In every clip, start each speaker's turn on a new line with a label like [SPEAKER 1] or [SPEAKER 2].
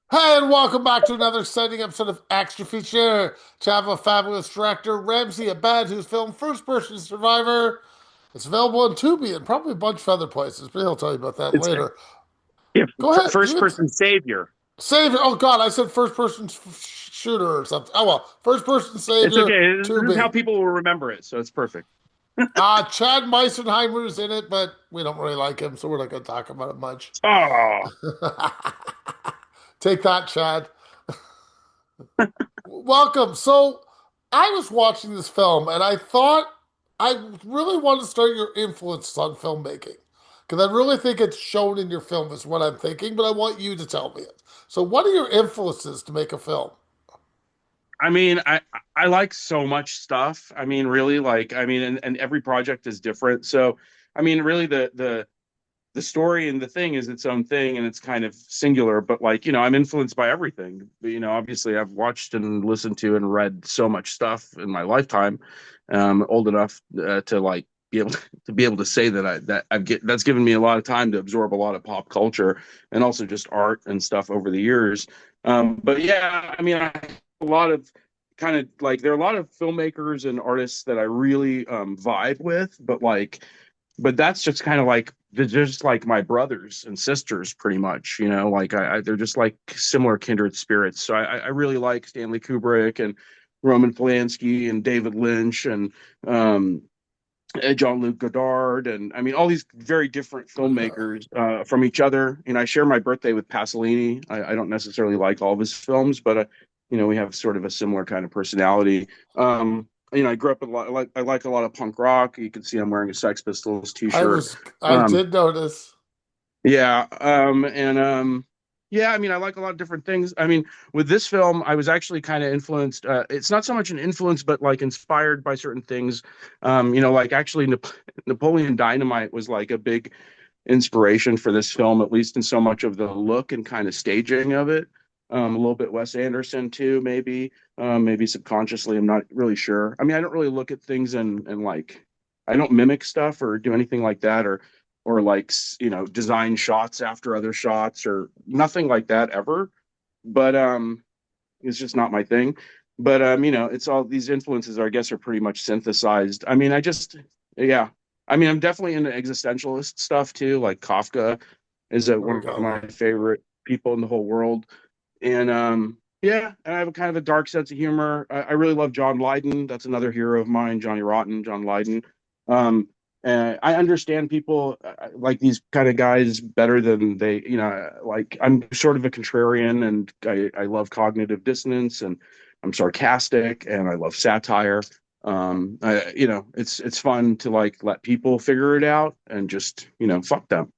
[SPEAKER 1] Hey, and welcome back to another exciting episode of Extra Feature. To have a fabulous director, Ramzi Abed, who's filmed First Person Survivor. It's available on Tubi and probably a bunch of other places, but he'll tell you about that
[SPEAKER 2] It's
[SPEAKER 1] later.
[SPEAKER 2] yeah,
[SPEAKER 1] Go ahead.
[SPEAKER 2] first
[SPEAKER 1] You can
[SPEAKER 2] person savior.
[SPEAKER 1] save it. Oh, God, I said first person shooter or something. Oh, well, first person
[SPEAKER 2] It's
[SPEAKER 1] savior,
[SPEAKER 2] okay. This is how
[SPEAKER 1] Tubi.
[SPEAKER 2] people will remember it, so it's perfect.
[SPEAKER 1] Chad Meisenheimer's in it, but we don't really like him, so we're not going to talk about it much.
[SPEAKER 2] Oh,
[SPEAKER 1] Take that, Chad. Welcome. So, I was watching this film and I thought I really want to start your influence on filmmaking because I really think it's shown in your film, is what I'm thinking, but I want you to tell me it. So, what are your influences to make a film?
[SPEAKER 2] I mean, I like so much stuff. I mean, really, and every project is different. So, I mean, really, the story and the thing is its own thing, and it's kind of singular. But I'm influenced by everything. But, obviously, I've watched and listened to and read so much stuff in my lifetime. Old enough to be able to say that's given me a lot of time to absorb a lot of pop culture and also just art and stuff over the years. But yeah, I mean, a lot of kind of like there are a lot of filmmakers and artists that I really vibe with, but that's just kind of like they're just like my brothers and sisters, pretty much. They're just like similar kindred spirits. So I really like Stanley Kubrick and Roman Polanski and David Lynch and um, Jean-Luc Godard, and I mean all these very different
[SPEAKER 1] Okay.
[SPEAKER 2] filmmakers from each other. I share my birthday with Pasolini. I don't necessarily like all of his films, but we have sort of a similar kind of personality. I grew up with a lot. I like a lot of punk rock. You can see I'm wearing a Sex Pistols t-shirt.
[SPEAKER 1] I
[SPEAKER 2] Um,
[SPEAKER 1] did notice.
[SPEAKER 2] yeah, and yeah, I mean, I like a lot of different things. I mean, with this film, I was actually kind of influenced. It's not so much an influence, but like inspired by certain things. Like actually, Napoleon Dynamite was like a big inspiration for this film, at least in so much of the look and kind of staging of it. A little bit Wes Anderson too, maybe subconsciously. I'm not really sure. I mean, I don't really look at things and like I don't mimic stuff or do anything like that or like design shots after other shots or nothing like that ever. But it's just not my thing. But it's all these influences are, I guess, are pretty much synthesized. I mean, yeah. I mean, I'm definitely into existentialist stuff too. Like Kafka is
[SPEAKER 1] There we
[SPEAKER 2] one of
[SPEAKER 1] go.
[SPEAKER 2] my favorite people in the whole world. And yeah, and I have a kind of a dark sense of humor. I really love John Lydon. That's another hero of mine, Johnny Rotten, John Lydon. Um, and I understand people like these kind of guys better than like I'm sort of a contrarian and I love cognitive dissonance and I'm sarcastic and I love satire. It's fun to like let people figure it out and just, fuck them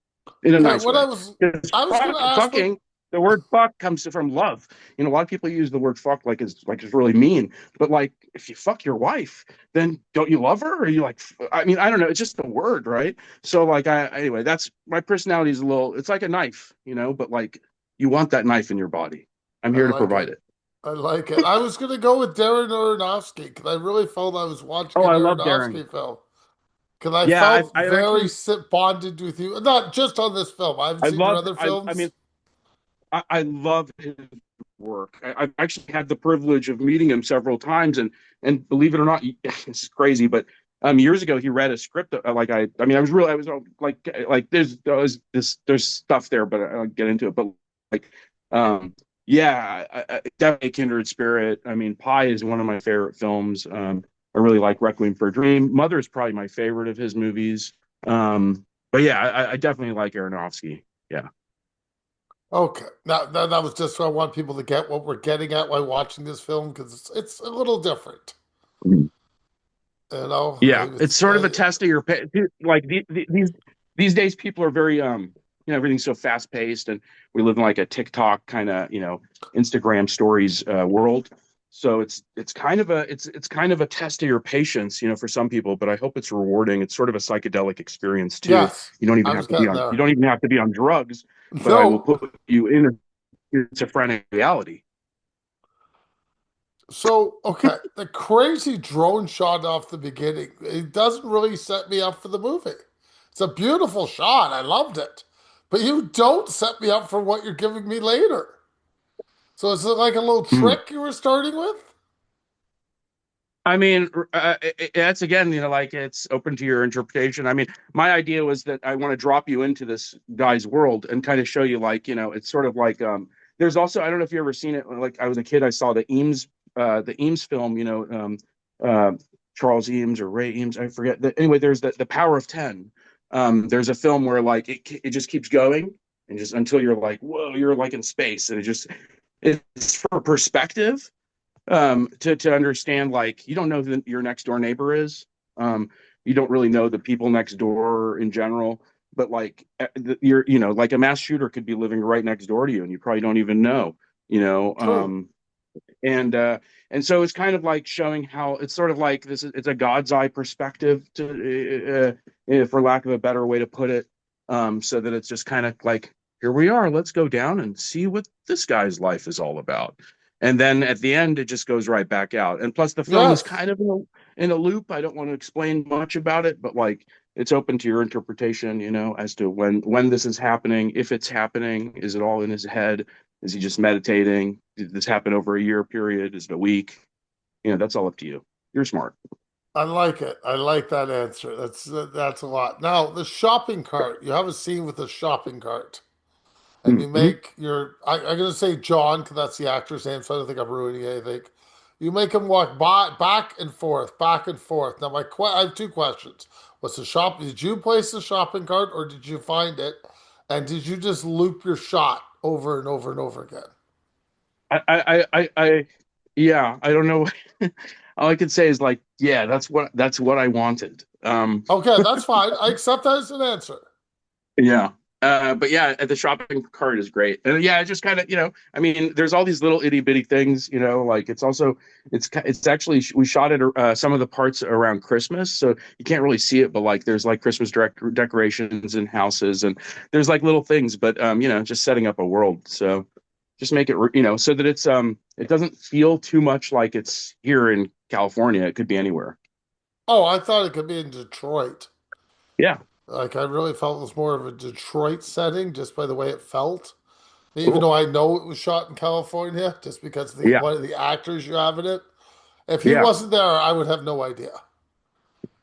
[SPEAKER 2] in a
[SPEAKER 1] Okay,
[SPEAKER 2] nice
[SPEAKER 1] what
[SPEAKER 2] way. Because
[SPEAKER 1] I was gonna ask the
[SPEAKER 2] fucking the word fuck comes from love. A lot of people use the word fuck like it's really mean, but like if you fuck your wife, then don't you love her? Or you like? I mean, I don't know. It's just a word, right? So like, anyway, that's my personality is a little. It's like a knife, but like you want that knife in your body. I'm
[SPEAKER 1] I
[SPEAKER 2] here to
[SPEAKER 1] like
[SPEAKER 2] provide
[SPEAKER 1] it.
[SPEAKER 2] it.
[SPEAKER 1] I like it. I was gonna go with Darren Aronofsky because I really felt I was watching
[SPEAKER 2] Oh,
[SPEAKER 1] an
[SPEAKER 2] I love Darren.
[SPEAKER 1] Aronofsky film. Because I
[SPEAKER 2] Yeah,
[SPEAKER 1] felt
[SPEAKER 2] I
[SPEAKER 1] very
[SPEAKER 2] actually
[SPEAKER 1] bonded with you. Not just on this film. I haven't
[SPEAKER 2] I
[SPEAKER 1] seen your
[SPEAKER 2] love
[SPEAKER 1] other
[SPEAKER 2] I
[SPEAKER 1] films.
[SPEAKER 2] mean I love his work. I've actually had the privilege of meeting him several times, and believe it or not, it's crazy, but years ago he read a script. I mean, I was there's stuff there, but I don't get into it. But like, yeah, definitely kindred spirit. I mean, Pi is one of my favorite films. I really like Requiem for a Dream. Mother is probably my favorite of his movies. But yeah, I definitely like Aronofsky. Yeah.
[SPEAKER 1] Okay. That was just so I want people to get what we're getting at while watching this film because it's a little different. You know,
[SPEAKER 2] Yeah, it's sort of a test of your like these days people are very everything's so fast paced and we live in like a TikTok kind of Instagram stories world. So it's kind of it's kind of a test of your patience, for some people, but I hope it's rewarding. It's sort of a psychedelic experience too.
[SPEAKER 1] yes, I was getting
[SPEAKER 2] You
[SPEAKER 1] there.
[SPEAKER 2] don't even have to be on drugs, but I will
[SPEAKER 1] No.
[SPEAKER 2] put you in a schizophrenic reality.
[SPEAKER 1] So, okay, the crazy drone shot off the beginning, it doesn't really set me up for the movie. It's a beautiful shot. I loved it. But you don't set me up for what you're giving me later. So is it like a little
[SPEAKER 2] Mm.
[SPEAKER 1] trick you were starting with?
[SPEAKER 2] I mean, that's again, like it's open to your interpretation. I mean, my idea was that I want to drop you into this guy's world and kind of show you, like, it's sort of like, there's also, I don't know if you ever seen it. Like I was a kid, I saw the Eames film, uh, Charles Eames or Ray Eames, I forget. Anyway, there's the Power of Ten. There's a film where like it just keeps going and just until you're like, whoa, you're like in space, and it's for perspective, to understand, like, you don't know who your next door neighbor is. You don't really know the people next door in general, but like, you're, like a mass shooter could be living right next door to you and you probably don't even know, you know
[SPEAKER 1] True.
[SPEAKER 2] and uh and so it's kind of like showing how it's sort of like it's a God's eye perspective, to for lack of a better way to put it, so that it's just kind of like, here we are, let's go down and see what this guy's life is all about, and then at the end it just goes right back out. And plus the film is
[SPEAKER 1] Yes.
[SPEAKER 2] kind of in a loop. I don't want to explain much about it, but like, it's open to your interpretation, as to when this is happening, if it's happening, is it all in his head, is he just meditating? Did this happen over a year period? Is it a week? That's all up to you. You're smart.
[SPEAKER 1] I like it. I like that answer. That's a lot. Now, the shopping cart. You have a scene with the shopping cart, and you
[SPEAKER 2] Mm-hmm.
[SPEAKER 1] make I'm gonna say John because that's the actor's name, so I don't think I'm ruining anything. You make him walk back and forth, back and forth. Now, I have two questions. Was the shop? Did you place the shopping cart, or did you find it? And did you just loop your shot over and over and over again?
[SPEAKER 2] I yeah, I don't know. All I could say is like, yeah, that's what I wanted.
[SPEAKER 1] Okay, that's fine. I accept that as an answer.
[SPEAKER 2] Yeah. But yeah, the shopping cart is great. And yeah, it just kind of, I mean, there's all these little itty bitty things, like it's actually, we shot it, some of the parts around Christmas. So you can't really see it, but like, there's like Christmas decorations in houses, and there's like little things, but, just setting up a world. So just make it, so that it doesn't feel too much like it's here in California. It could be anywhere.
[SPEAKER 1] Oh, I thought it could be in Detroit.
[SPEAKER 2] Yeah.
[SPEAKER 1] Like I really felt it was more of a Detroit setting just by the way it felt. Even
[SPEAKER 2] Cool.
[SPEAKER 1] though I know it was shot in California, just because the
[SPEAKER 2] Yeah.
[SPEAKER 1] one of the actors you have in it. If he
[SPEAKER 2] Yeah.
[SPEAKER 1] wasn't there, I would have no idea.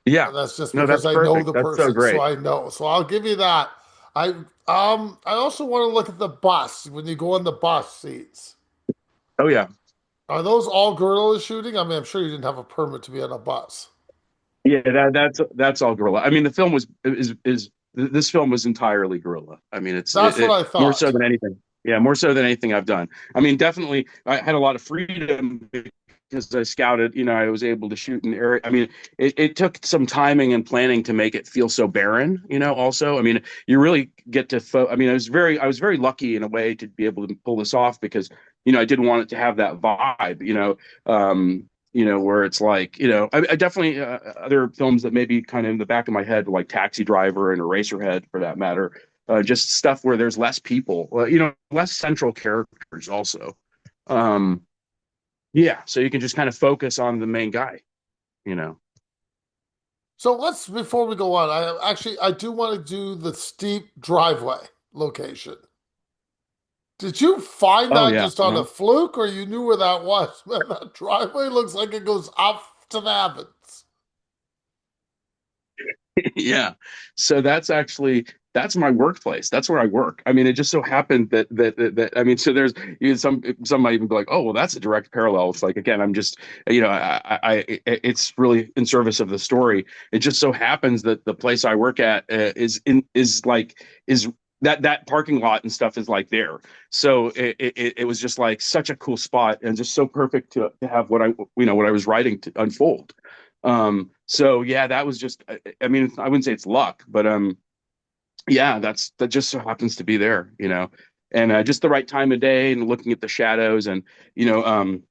[SPEAKER 2] Yeah.
[SPEAKER 1] And that's just
[SPEAKER 2] No,
[SPEAKER 1] because
[SPEAKER 2] that's
[SPEAKER 1] I know
[SPEAKER 2] perfect.
[SPEAKER 1] the
[SPEAKER 2] That's so
[SPEAKER 1] person, so
[SPEAKER 2] great.
[SPEAKER 1] I know. So I'll give you that. I I also want to look at the bus when you go on the bus seats.
[SPEAKER 2] Oh yeah.
[SPEAKER 1] Are those all guerrilla shooting? I mean, I'm sure you didn't have a permit to be on a bus.
[SPEAKER 2] Yeah, that's all guerrilla. I mean, the film was is this film was entirely guerrilla. I mean,
[SPEAKER 1] That's what I
[SPEAKER 2] more so
[SPEAKER 1] thought.
[SPEAKER 2] than anything. Yeah, more so than anything I've done. I mean, definitely I had a lot of freedom because I scouted, I was able to shoot in the area. I mean, it took some timing and planning to make it feel so barren, also. I mean, you really get to I mean, I was very lucky in a way to be able to pull this off because, I didn't want it to have that vibe, where it's like, I definitely, other films that maybe kind of in the back of my head, like Taxi Driver and Eraserhead for that matter, just stuff where there's less people, less central characters also. Um, yeah, so you can just kind of focus on the main guy, you know.
[SPEAKER 1] So let's before we go on, I do want to do the steep driveway location. Did you find
[SPEAKER 2] Oh
[SPEAKER 1] that
[SPEAKER 2] yeah,
[SPEAKER 1] just on a fluke, or you knew where that was? Man, that driveway looks like it goes up to the heavens.
[SPEAKER 2] yeah. So that's my workplace. That's where I work. I mean, it just so happened that I mean, so there's, some might even be like, oh, well, that's a direct parallel. It's like, again, I'm just, it's really in service of the story. It just so happens that the place I work at, is that parking lot and stuff is like there. So it was just like such a cool spot and just so perfect to have what I was writing to unfold. So yeah, that was just, I mean, I wouldn't say it's luck, but yeah, that just so happens to be there, and just the right time of day and looking at the shadows, and you know, um,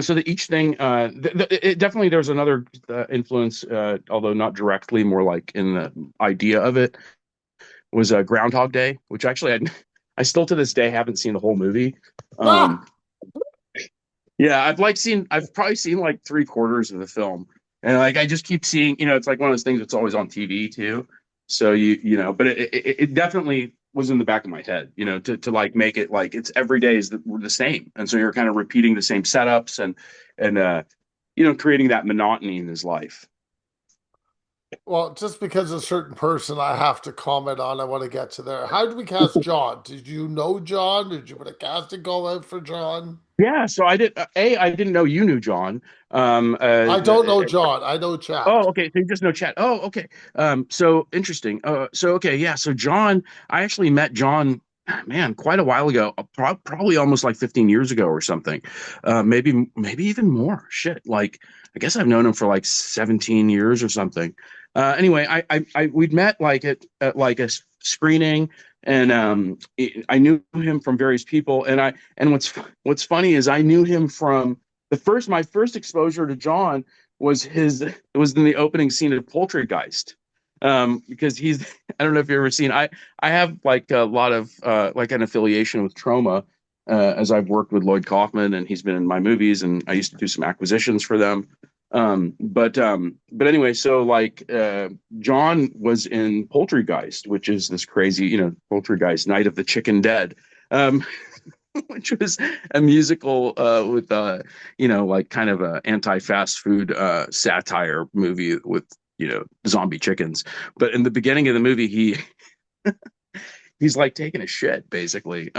[SPEAKER 2] so that each thing, it definitely, there's another influence, although not directly, more like in the idea of it, was Groundhog Day, which actually I still to this day haven't seen the whole movie.
[SPEAKER 1] Ah,
[SPEAKER 2] Um, Yeah, I've probably seen like three-quarters of the film. And like I just keep seeing, it's like one of those things that's always on TV too. So but it definitely, was in the back of my head, to like make it like it's every day is the same, and so you're kind of repeating the same setups and creating that monotony in his life.
[SPEAKER 1] Well, just because a certain person I have to comment on, I want to get to there. How did we cast John? Did you know John? Did you put a casting call out for John?
[SPEAKER 2] Yeah, so I didn't know you knew John.
[SPEAKER 1] I don't know John. I know Chad.
[SPEAKER 2] Oh, okay. So you just know chat. Oh, okay. So interesting. So okay, yeah. So John, I actually met John, man, quite a while ago. Probably almost like 15 years ago or something. Maybe even more. Shit. Like, I guess I've known him for like 17 years or something. Anyway, we'd met like at like a screening, and I knew him from various people, and what's funny is I knew him from my first exposure to John it was in the opening scene of Poltergeist. Because he's I don't know if you've ever seen I have like a lot of like an affiliation with Trauma, as I've worked with Lloyd Kaufman and he's been in my movies and I used to do some acquisitions for them. But anyway, so like John was in Poltergeist, which is this crazy, Poltergeist, Night of the Chicken Dead. Um, which was a musical with like kind of a anti-fast food satire movie with zombie chickens. But in the beginning of the movie, he's like taking a shit basically.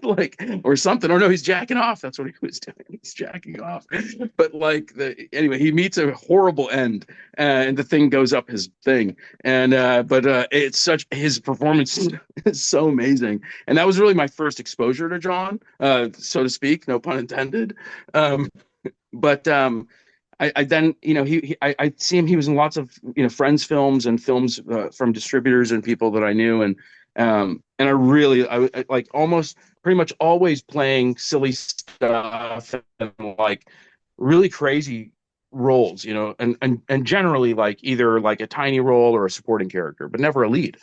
[SPEAKER 2] Like or something, or no, he's jacking off. That's what he was doing. He's jacking off. But like anyway, he meets a horrible end, and the thing goes up his thing. And but it's such his performance is so amazing, and that was really my first exposure to John, so to speak, no pun intended. Um, but I then I see him. He was in lots of friends films and films from distributors and people that I knew, and I like almost pretty much always playing silly stuff and like really crazy roles, and generally like either like a tiny role or a supporting character, but never a lead.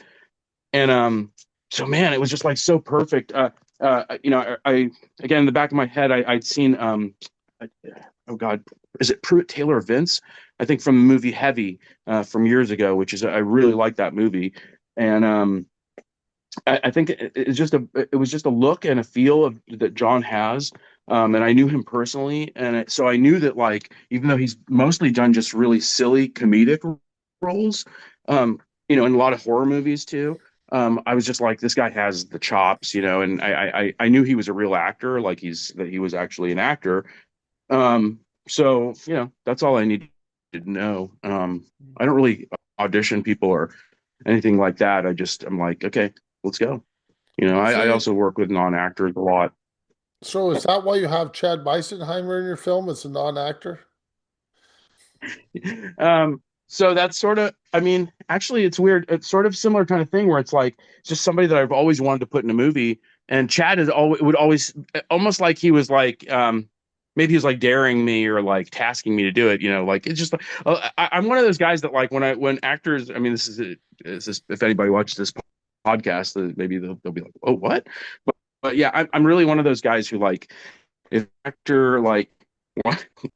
[SPEAKER 2] And so man, it was just like so perfect. I again in the back of my head, I'd seen oh God, is it Pruitt Taylor Vince? I think from the movie Heavy from years ago, which is I really like that movie, and I think it was just a look and a feel of that John has. And I knew him personally, and so I knew that like even though he's mostly done just really silly comedic roles, in a lot of horror movies too. I was just like, this guy has the chops, and I knew he was a real actor, like that he was actually an actor. So that's all I needed to know. I don't really audition people or anything like that. I'm like, okay, let's go. I
[SPEAKER 1] See,
[SPEAKER 2] also work with non-actors a lot.
[SPEAKER 1] so is that why you have Chad Beisenheimer in your film as a non-actor?
[SPEAKER 2] So that's sort of, I mean, actually, it's weird. It's sort of similar kind of thing where it's like it's just somebody that I've always wanted to put in a movie. And Chad is always would always almost like he was like, maybe he was like daring me or like tasking me to do it. Like it's just, I'm one of those guys that like when actors, I mean, this is if anybody watches this podcast, maybe they'll be like, oh, what? But yeah, I'm really one of those guys who like, if an actor like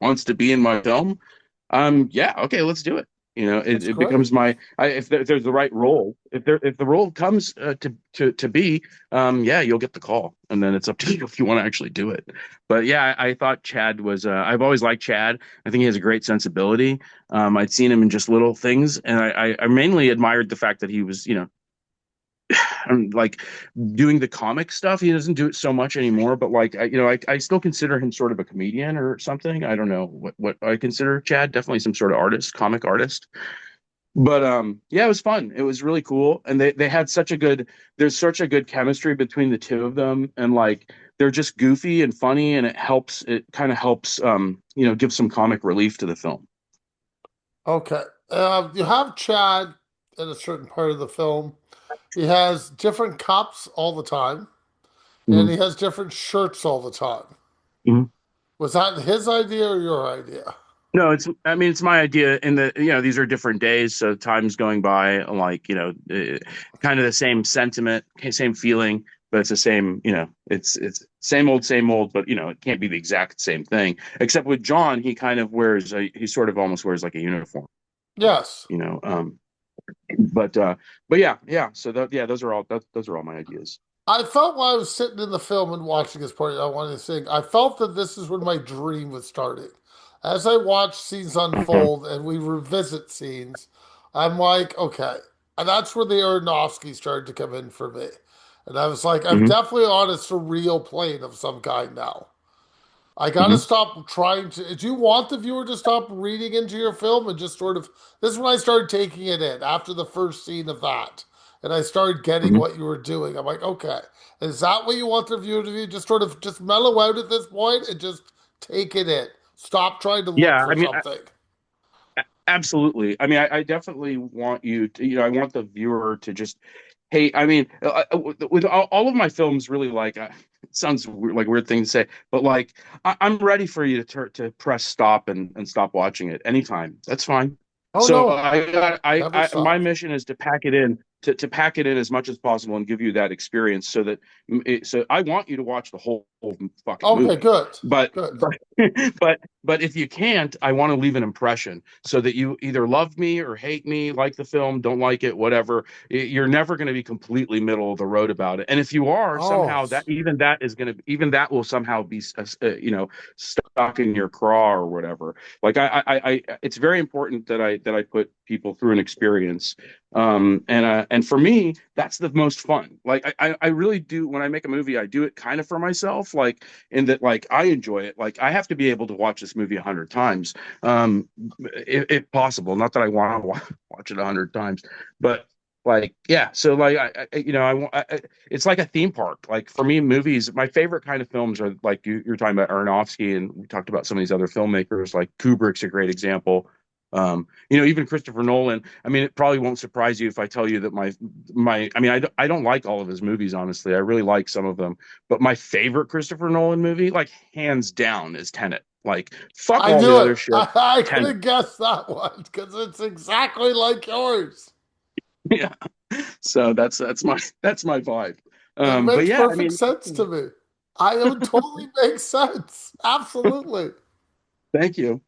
[SPEAKER 2] wants to be in my film, yeah, okay, let's do it.
[SPEAKER 1] That's
[SPEAKER 2] It
[SPEAKER 1] great.
[SPEAKER 2] becomes if there's the right role, if the role comes to be, yeah, you'll get the call, and then it's up to you if you want to actually do it. But yeah, I thought Chad was. I've always liked Chad. I think he has a great sensibility. I'd seen him in just little things, and I mainly admired the fact that he was, like doing the comic stuff. He doesn't do it so much anymore, but like I still consider him sort of a comedian or something. I don't know what I consider Chad. Definitely some sort of artist, comic artist. But yeah, it was fun. It was really cool, and they had such a good. There's such a good chemistry between the two of them, and like they're just goofy and funny, and it helps. It kind of helps, give some comic relief to the film.
[SPEAKER 1] Okay. You have Chad in a certain part of the film. He has different cups all the time, and
[SPEAKER 2] Mhm.
[SPEAKER 1] he has different shirts all the time.
[SPEAKER 2] Mhm.
[SPEAKER 1] Was that his idea or your idea?
[SPEAKER 2] No, I mean, it's my idea in the, these are different days. So time's going by, like, kind of the same sentiment, same feeling, but it's the same, it's same old, but, it can't be the exact same thing. Except with John, he kind of he sort of almost wears like a uniform,
[SPEAKER 1] Yes.
[SPEAKER 2] you know. But but yeah, yeah. So yeah, those are all my ideas.
[SPEAKER 1] I felt while I was sitting in the film and watching this part, I wanted to sing. I felt that this is when my dream was starting. As I watch scenes
[SPEAKER 2] Mhm,
[SPEAKER 1] unfold and we revisit scenes, I'm like, okay. And that's where the Aronofsky started to come in for me. And I was like, I'm
[SPEAKER 2] mhm,
[SPEAKER 1] definitely on a surreal plane of some kind now. I got to
[SPEAKER 2] mhm.
[SPEAKER 1] stop trying to. Do you want the viewer to stop reading into your film and just sort of? This is when I started taking it in after the first scene of that, and I started getting
[SPEAKER 2] Mhm.
[SPEAKER 1] what you were doing. I'm like, okay, is that what you want the viewer to do? Just sort of just mellow out at this point and just take it in. Stop trying to look
[SPEAKER 2] Yeah,
[SPEAKER 1] for something.
[SPEAKER 2] absolutely. I mean, I definitely want you to, I want the viewer to just, hey, I mean, with all of my films, really, like, it sounds like a weird thing to say, but like, I'm ready for you to press stop and stop watching it anytime. That's fine.
[SPEAKER 1] Oh
[SPEAKER 2] So
[SPEAKER 1] no, never
[SPEAKER 2] my
[SPEAKER 1] stop.
[SPEAKER 2] mission is to pack it in, to pack it in as much as possible and give you that experience so that, so I want you to watch the whole fucking
[SPEAKER 1] Okay,
[SPEAKER 2] movie.
[SPEAKER 1] good,
[SPEAKER 2] But,
[SPEAKER 1] good.
[SPEAKER 2] but, but if you can't, I want to leave an impression so that you either love me or hate me, like the film, don't like it, whatever. You're never going to be completely middle of the road about it. And if you are,
[SPEAKER 1] Oh,
[SPEAKER 2] somehow that even that will somehow be stuck in your craw or whatever. Like it's very important that I put people through an experience. And for me, that's the most fun. Like I really do, when I make a movie, I do it kind of for myself. Like in that, like I enjoy it. Like I have to be able to watch this movie 100 times, if possible. Not that I want to watch it 100 times, but like, yeah. So like, it's like a theme park. Like for me, movies, my favorite kind of films are like you're talking about Aronofsky, and we talked about some of these other filmmakers. Like Kubrick's a great example. Even Christopher Nolan. I mean, it probably won't surprise you if I tell you that I mean, I don't like all of his movies, honestly. I really like some of them, but my favorite Christopher Nolan movie, like hands down, is Tenet. Like, fuck
[SPEAKER 1] I
[SPEAKER 2] all the
[SPEAKER 1] knew it.
[SPEAKER 2] other shit.
[SPEAKER 1] I could
[SPEAKER 2] Tenet.
[SPEAKER 1] have guessed that one because it's exactly like yours.
[SPEAKER 2] Yeah. So that's my vibe.
[SPEAKER 1] It
[SPEAKER 2] But
[SPEAKER 1] makes
[SPEAKER 2] yeah, I
[SPEAKER 1] perfect
[SPEAKER 2] mean,
[SPEAKER 1] sense to me. I it would totally make sense. Absolutely.
[SPEAKER 2] thank you.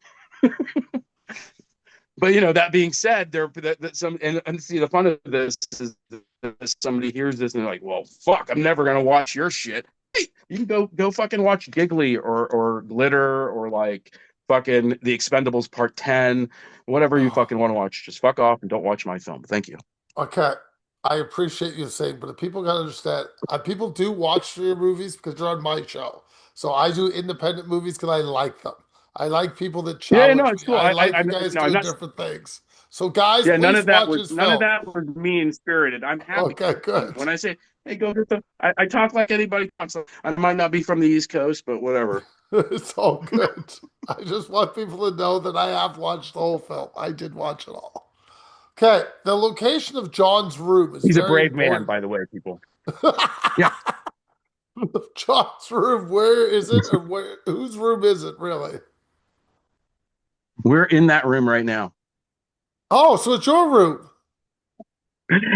[SPEAKER 2] But that being said, that some and see, the fun of this is that somebody hears this and they're like, "Well, fuck, I'm never gonna watch your shit." Hey, you can go fucking watch Giggly or Glitter or like fucking The Expendables Part 10, whatever you
[SPEAKER 1] Oh,
[SPEAKER 2] fucking want to watch. Just fuck off and don't watch my film. Thank you.
[SPEAKER 1] okay. I appreciate you saying, but the people gotta understand. People do watch your movies because they're on my show. So I do independent movies because I like them. I like people that
[SPEAKER 2] Yeah, no,
[SPEAKER 1] challenge
[SPEAKER 2] it's
[SPEAKER 1] me.
[SPEAKER 2] cool.
[SPEAKER 1] I like you
[SPEAKER 2] I'm
[SPEAKER 1] guys
[SPEAKER 2] no, I'm
[SPEAKER 1] doing
[SPEAKER 2] not.
[SPEAKER 1] different things. So guys,
[SPEAKER 2] Yeah,
[SPEAKER 1] please watch his
[SPEAKER 2] none of
[SPEAKER 1] film.
[SPEAKER 2] that was mean spirited. I'm happy
[SPEAKER 1] Okay, good.
[SPEAKER 2] when I say, "Hey, go get the." I talk like anybody talks. I might not be from the East Coast, but whatever.
[SPEAKER 1] It's all good. I just want people to know that I have watched the whole film. I did watch it all. Okay, the location of John's room is
[SPEAKER 2] He's a
[SPEAKER 1] very
[SPEAKER 2] brave man,
[SPEAKER 1] important.
[SPEAKER 2] by the way, people. Yeah,
[SPEAKER 1] John's room, where is it, or whose room is it really?
[SPEAKER 2] we're in that room right now.
[SPEAKER 1] Oh, so it's your room.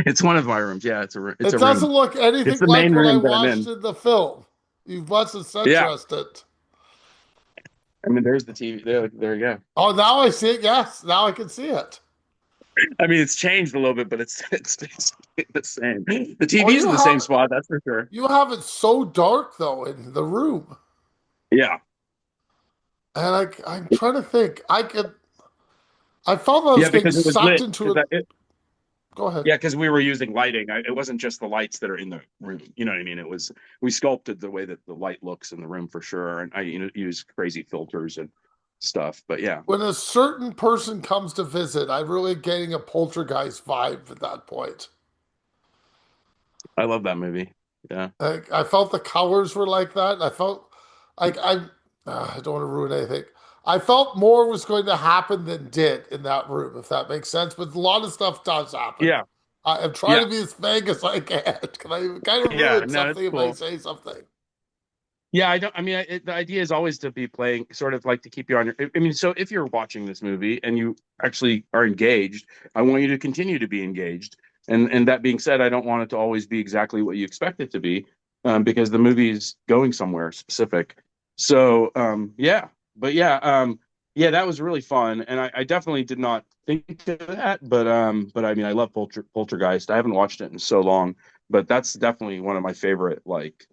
[SPEAKER 2] It's one of my rooms. Yeah, it's
[SPEAKER 1] It
[SPEAKER 2] a
[SPEAKER 1] doesn't
[SPEAKER 2] room.
[SPEAKER 1] look
[SPEAKER 2] It's
[SPEAKER 1] anything
[SPEAKER 2] the
[SPEAKER 1] like
[SPEAKER 2] main
[SPEAKER 1] what I
[SPEAKER 2] room that I'm
[SPEAKER 1] watched
[SPEAKER 2] in.
[SPEAKER 1] in the film. You must have set
[SPEAKER 2] Yeah,
[SPEAKER 1] dressed it.
[SPEAKER 2] I mean, there's the TV. There you go.
[SPEAKER 1] Oh, now I see it. Yes, now I can see it.
[SPEAKER 2] I mean, it's changed a little bit, but it's the same. The
[SPEAKER 1] Oh,
[SPEAKER 2] TV's in the same spot, that's for sure.
[SPEAKER 1] you have it so dark though in the room,
[SPEAKER 2] Yeah,
[SPEAKER 1] and I'm trying to think. I felt I was
[SPEAKER 2] yeah,
[SPEAKER 1] getting
[SPEAKER 2] because it was
[SPEAKER 1] sucked
[SPEAKER 2] lit.
[SPEAKER 1] into it. Go ahead.
[SPEAKER 2] Yeah, because we were using lighting. It wasn't just the lights that are in the room. You know what I mean? It was we sculpted the way that the light looks in the room for sure, and I use crazy filters and stuff. But yeah,
[SPEAKER 1] When a certain person comes to visit, I'm really getting a poltergeist vibe at that point.
[SPEAKER 2] I love that movie. Yeah,
[SPEAKER 1] I felt the colors were like that. I felt like I don't want to ruin anything. I felt more was going to happen than did in that room, if that makes sense. But a lot of stuff does happen.
[SPEAKER 2] yeah,
[SPEAKER 1] I'm trying
[SPEAKER 2] yeah,
[SPEAKER 1] to be as vague as I can. Can I kind of
[SPEAKER 2] yeah.
[SPEAKER 1] ruin
[SPEAKER 2] No,
[SPEAKER 1] something
[SPEAKER 2] it's
[SPEAKER 1] if I
[SPEAKER 2] cool.
[SPEAKER 1] say something?
[SPEAKER 2] Yeah, I don't. I mean, the idea is always to be playing, sort of like to keep you on your. I mean, so if you're watching this movie and you actually are engaged, I want you to continue to be engaged. And that being said, I don't want it to always be exactly what you expect it to be, because the movie is going somewhere specific. So yeah, but yeah, yeah, that was really fun, and I definitely did not. think of that, but I mean, I love Poltergeist. I haven't watched it in so long, but that's definitely one of my favorite, like,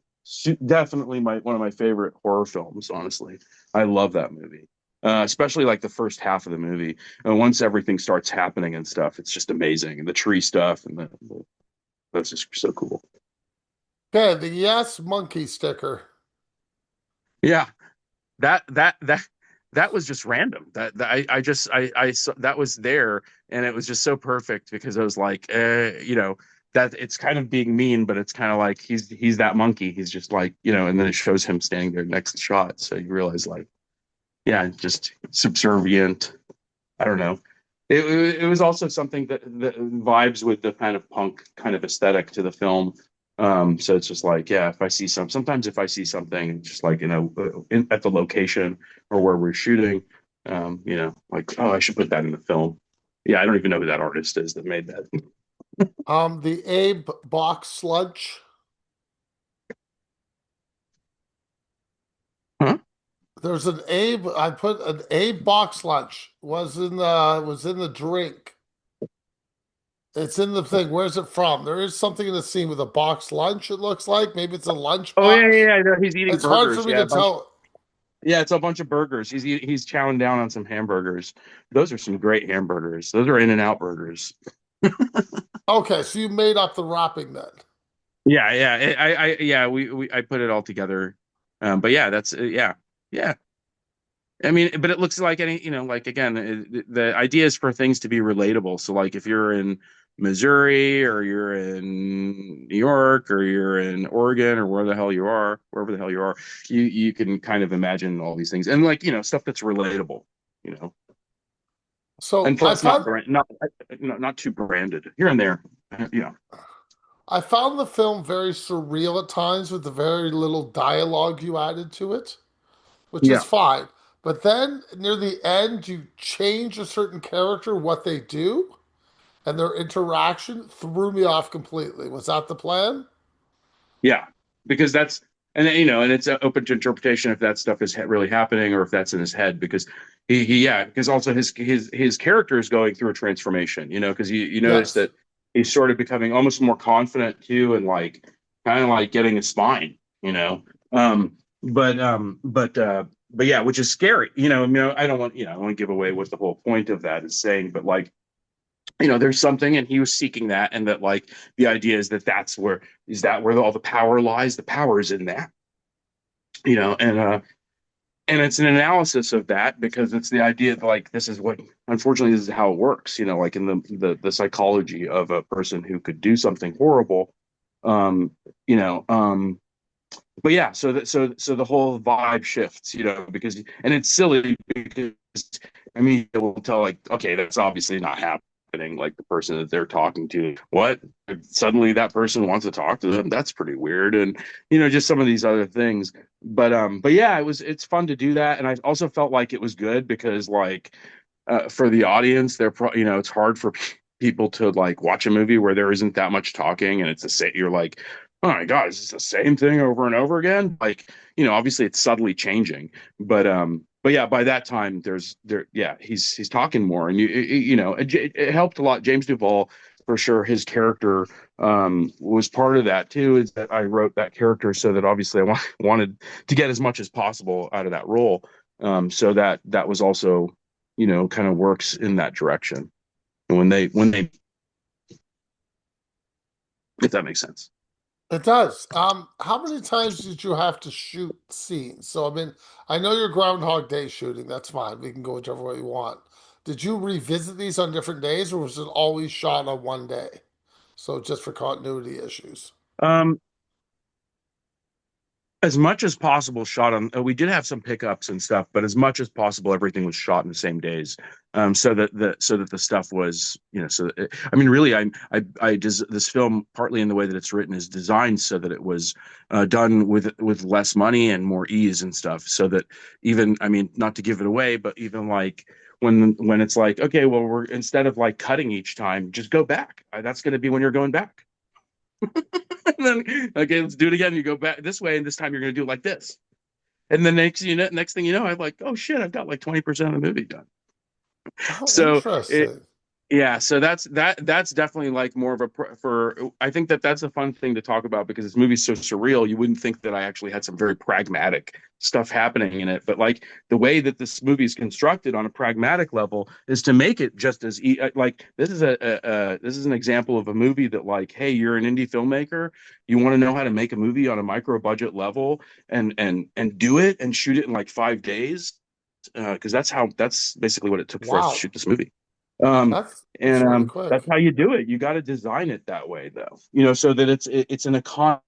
[SPEAKER 2] definitely my one of my favorite horror films. Honestly, I love that movie, especially like the first half of the movie. And once everything starts happening and stuff, it's just amazing. And the tree stuff and that's just so cool.
[SPEAKER 1] Okay, the yes monkey sticker.
[SPEAKER 2] Yeah, that that was just random. I just I saw that was there, and it was just so perfect because I was like, that it's kind of being mean, but it's kind of like he's that monkey. He's just like, and then it shows him standing there next to the shot, so you realize like, yeah, just subservient. I don't know. It was also something that vibes with the kind of punk kind of aesthetic to the film. So it's just like, yeah, if I see sometimes if I see something just like, at the location or where we're shooting, like, oh, I should put that in the film. Yeah, I don't even know who that artist is that made that.
[SPEAKER 1] The Abe box sludge.
[SPEAKER 2] Huh?
[SPEAKER 1] There's an Abe. I put an Abe box lunch was in the drink. It's in the thing. Where's it from? There is something in the scene with a box lunch. It looks like maybe it's a lunch
[SPEAKER 2] Oh yeah,
[SPEAKER 1] box.
[SPEAKER 2] yeah, yeah. He's eating
[SPEAKER 1] It's hard for
[SPEAKER 2] burgers.
[SPEAKER 1] me
[SPEAKER 2] Yeah,
[SPEAKER 1] to tell.
[SPEAKER 2] yeah, it's a bunch of burgers. He's chowing down on some hamburgers. Those are some great hamburgers. Those are In-N-Out burgers.
[SPEAKER 1] Okay, so you made up the wrapping then.
[SPEAKER 2] Yeah, yeah. Yeah, I put it all together. But yeah, that's yeah, yeah. I mean, but it looks like any, like again, the idea is for things to be relatable. So like if you're in Missouri or you're in New York or you're in Oregon or where the hell you are, wherever the hell you are, you can kind of imagine all these things and like, stuff that's relatable, you know,
[SPEAKER 1] So
[SPEAKER 2] and plus not too branded here and there, you know.
[SPEAKER 1] I found the film very surreal at times with the very little dialogue you added to it, which is
[SPEAKER 2] Yeah.
[SPEAKER 1] fine. But then near the end, you change a certain character, what they do, and their interaction threw me off completely. Was that the plan?
[SPEAKER 2] Yeah, because and it's open to interpretation if that stuff is really happening or if that's in his head. Because yeah, because also his character is going through a transformation. Because you notice
[SPEAKER 1] Yes.
[SPEAKER 2] that he's sort of becoming almost more confident too, and like kind of like getting a spine. You know, um, but yeah, which is scary. I don't want I don't want to give away what the whole point of that is saying, but like there's something and he was seeking that and that like the idea is that where all the power lies. The power is in that, you know and it's an analysis of that because it's the idea that like this is what unfortunately this is how it works, like in the psychology of a person who could do something horrible. um you know but yeah, so the whole vibe shifts, because and it's silly because I mean it will tell like, okay, that's obviously not happening. Like the person that they're talking to, what suddenly that person wants to talk to them? That's pretty weird, and just some of these other things. But yeah, it's fun to do that, and I also felt like it was good because like for the audience, it's hard for people to like watch a movie where there isn't that much talking and it's the same. You're like, oh my god, is this the same thing over and over again? Like, obviously it's subtly changing, but yeah, by that time yeah, he's talking more, and it helped a lot. James Duval, for sure, his character was part of that too. Is that I wrote that character so that obviously I wanted to get as much as possible out of that role. So that was also kind of works in that direction. And when they if that makes sense.
[SPEAKER 1] It does. How many times did you have to shoot scenes? So, I mean, I know you're Groundhog Day shooting. That's fine. We can go whichever way you want. Did you revisit these on different days, or was it always shot on one day? So, just for continuity issues.
[SPEAKER 2] Um, as much as possible shot on, we did have some pickups and stuff, but as much as possible everything was shot in the same days, so that the stuff was, I mean really I this film, partly in the way that it's written, is designed so that it was done with less money and more ease and stuff, so that even, I mean, not to give it away, but even like when it's like, okay, well, we're, instead of like cutting each time, just go back. That's going to be when you're going back. And then, okay, let's do it again. You go back this way, and this time you're going to do it like this. And then next thing you know, I'm like, oh shit, I've got like 20% of the movie done.
[SPEAKER 1] Oh,
[SPEAKER 2] So it,
[SPEAKER 1] interesting.
[SPEAKER 2] yeah, so that's definitely like more of a for I think that that's a fun thing to talk about because this movie's so surreal. You wouldn't think that I actually had some very pragmatic stuff happening in it, but like the way that this movie is constructed on a pragmatic level is to make it just as like this is this is an example of a movie that like, hey, you're an indie filmmaker, you want to know how to make a movie on a micro budget level and do it and shoot it in like 5 days because that's basically what it took for us to
[SPEAKER 1] Wow.
[SPEAKER 2] shoot this movie. Um,
[SPEAKER 1] That's
[SPEAKER 2] and
[SPEAKER 1] really quick.
[SPEAKER 2] that's how you do it. You got to design it that way, though. So that it's an economy,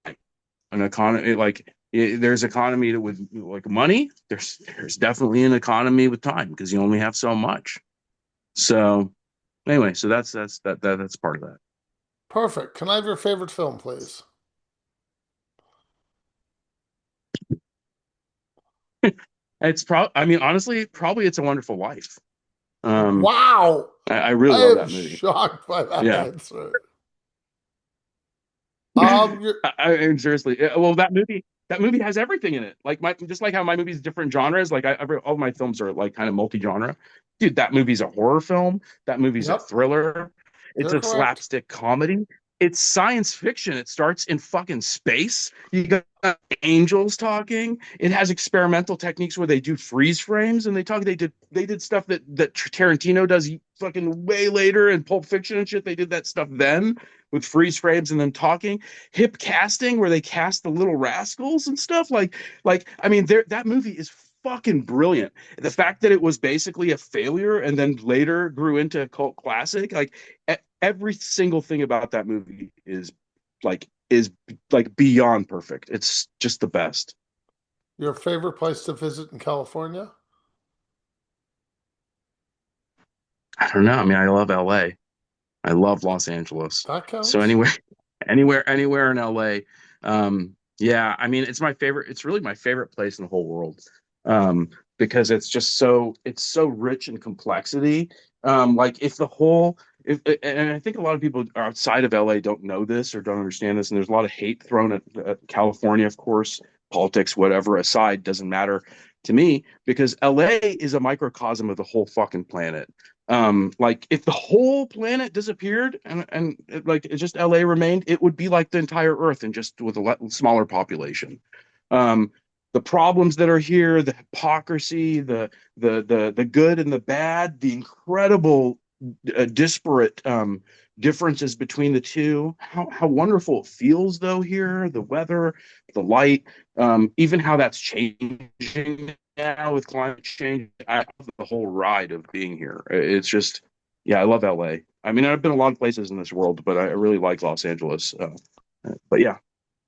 [SPEAKER 2] an economy like there's economy with like money. There's definitely an economy with time because you only have so much. So anyway, so that's part of that.
[SPEAKER 1] Perfect. Can I have your favorite film, please?
[SPEAKER 2] It's probably, I mean, honestly, probably It's a Wonderful Life. Um,
[SPEAKER 1] Wow.
[SPEAKER 2] I really
[SPEAKER 1] I
[SPEAKER 2] love
[SPEAKER 1] am
[SPEAKER 2] that movie.
[SPEAKER 1] shocked by that
[SPEAKER 2] Yeah.
[SPEAKER 1] answer. You're,
[SPEAKER 2] And seriously, well, that movie has everything in it. Like my, just like how my movies different genres. Like all my films are like kind of multi-genre. Dude, that movie's a horror film. That movie's a
[SPEAKER 1] yep,
[SPEAKER 2] thriller. It's
[SPEAKER 1] you're
[SPEAKER 2] a
[SPEAKER 1] correct.
[SPEAKER 2] slapstick comedy. It's science fiction. It starts in fucking space. You got angels talking. It has experimental techniques where they do freeze frames and they did stuff that Tarantino does fucking way later in Pulp Fiction and shit. They did that stuff then with freeze frames and then talking hip casting where they cast the little rascals and stuff like I mean there that movie is fucking brilliant. The fact that it was basically a failure and then later grew into a cult classic, like every single thing about that movie is like beyond perfect. It's just the best.
[SPEAKER 1] Your favorite place to visit in California?
[SPEAKER 2] I don't know. I mean, I love LA. I love Los Angeles.
[SPEAKER 1] That
[SPEAKER 2] So
[SPEAKER 1] counts.
[SPEAKER 2] anywhere, anywhere in LA. Yeah, I mean, it's my favorite. It's really my favorite place in the whole world. Because it's so rich in complexity. Like if the whole, if, and I think a lot of people outside of LA don't know this or don't understand this, and there's a lot of hate thrown at California, of course, politics, whatever aside, doesn't matter to me because LA is a microcosm of the whole fucking planet. Like if the whole planet disappeared like it just LA remained, it would be like the entire Earth and just with a smaller population. Um, the problems that are here, the hypocrisy, the good and the bad, the incredible disparate differences between the two. How wonderful it feels though here, the weather, the light, even how that's changing now with climate change. I love the whole ride of being here. It's just, yeah, I love LA. I mean, I've been a lot of places in this world, but I really like Los Angeles. But yeah,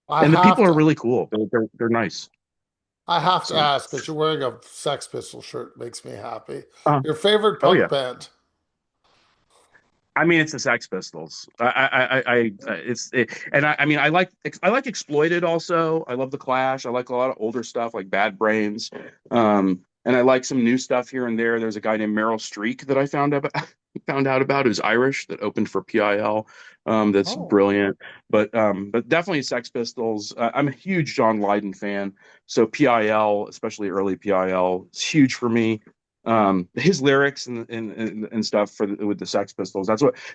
[SPEAKER 1] I
[SPEAKER 2] and the people
[SPEAKER 1] have
[SPEAKER 2] are
[SPEAKER 1] to
[SPEAKER 2] really cool. They're nice.
[SPEAKER 1] I have to
[SPEAKER 2] So,
[SPEAKER 1] ask because you're wearing a Sex Pistol shirt makes me happy.
[SPEAKER 2] uh,
[SPEAKER 1] Your favorite
[SPEAKER 2] oh yeah.
[SPEAKER 1] punk band?
[SPEAKER 2] I mean, it's the Sex Pistols. I mean, I like Exploited also. I love the Clash. I like a lot of older stuff like Bad Brains, and I like some new stuff here and there. There's a guy named Meryl Streak that I found out about who's Irish that opened for PIL. That's
[SPEAKER 1] Oh,
[SPEAKER 2] brilliant. But definitely Sex Pistols. I'm a huge John Lydon fan, so PIL, especially early PIL, is huge for me. His lyrics and stuff with the Sex Pistols.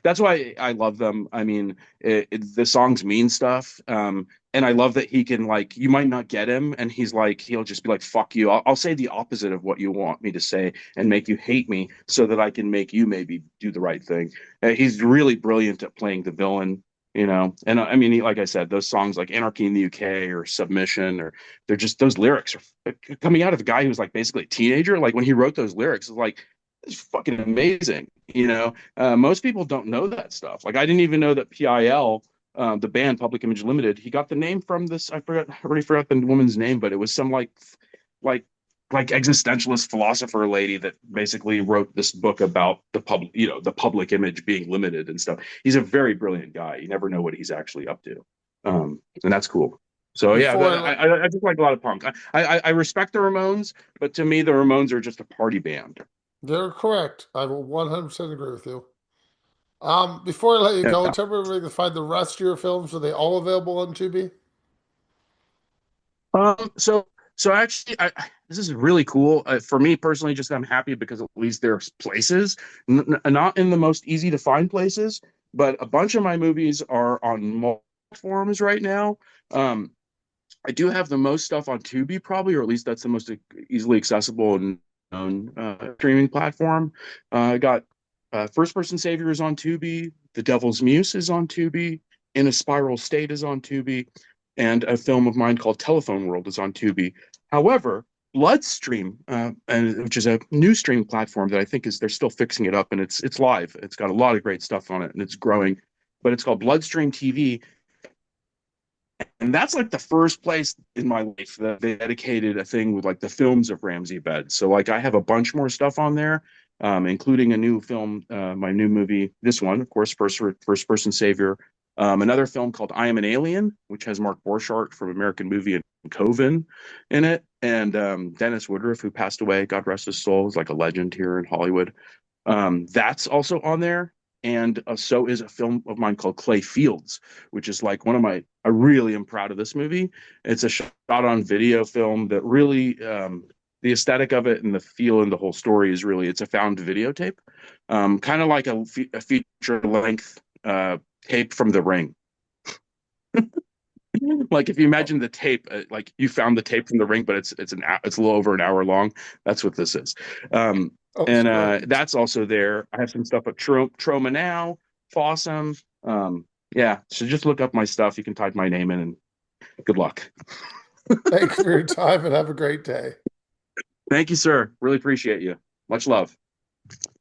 [SPEAKER 2] That's why I love them. I mean, the songs mean stuff. And I love that he can like you might not get him, and he'll just be like fuck you. I'll say the opposite of what you want me to say and make you hate me, so that I can make you maybe do the right thing. He's really brilliant at playing the villain. And I mean, like I said, those songs like Anarchy in the UK or Submission, or they're just those lyrics are coming out of a guy who was like basically a teenager. Like when he wrote those lyrics, it's like it's fucking amazing. Most people don't know that stuff. Like I didn't even know that PIL, the band Public Image Limited, he got the name from this. I already forgot the woman's name, but it was some like like existentialist philosopher lady that basically wrote this book about the public image being limited and stuff. He's a very brilliant guy. You never know what he's actually up to, and that's cool. So yeah,
[SPEAKER 1] before I let
[SPEAKER 2] I just like a lot of punk. I respect the Ramones, but to me the Ramones are just a party band.
[SPEAKER 1] You're correct. I will 100% agree with you. Before I let you
[SPEAKER 2] Yeah.
[SPEAKER 1] go, tell everybody to find the rest of your films. Are they all available on Tubi?
[SPEAKER 2] So actually, this is really cool. For me personally, just I'm happy because at least there's places, not in the most easy to find places, but a bunch of my movies are on multiple platforms right now. Um, I do have the most stuff on Tubi, probably, or at least that's the most easily accessible and known streaming platform. I got First Person Savior is on Tubi, The Devil's Muse is on Tubi, In a Spiral State is on Tubi, and a film of mine called Telephone World is on Tubi. However, Bloodstream, which is a new streaming platform that I think is they're still fixing it up, and it's live. It's got a lot of great stuff on it, and it's growing. But it's called Bloodstream TV, and that's like the first place in my life that they dedicated a thing with like the films of Ramzi Abed. So like I have a bunch more stuff on there, including a new film, my new movie, this one, of course, first person savior. Another film called I Am an Alien, which has Mark Borchardt from American Movie and Coven in it, and Dennis Woodruff, who passed away, God rest his soul, is like a legend here in Hollywood. That's also on there. And so is a film of mine called Clay Fields, which is like one of my, I really am proud of this movie. It's a shot on video film that really, the aesthetic of it and the feel and the whole story is really, it's a found videotape, kind of like a feature length tape from The Ring. Like if you imagine the tape, like you found the tape from The Ring, but it's a little over an hour long. That's what this is. Um,
[SPEAKER 1] Oh, it's
[SPEAKER 2] and
[SPEAKER 1] great.
[SPEAKER 2] that's also there. I have some stuff at Troma now, Fossum. Yeah, so just look up my stuff. You can type my name in, and good luck.
[SPEAKER 1] Thank you for your time and have a great day.
[SPEAKER 2] Thank you, sir. Really appreciate you. Much love.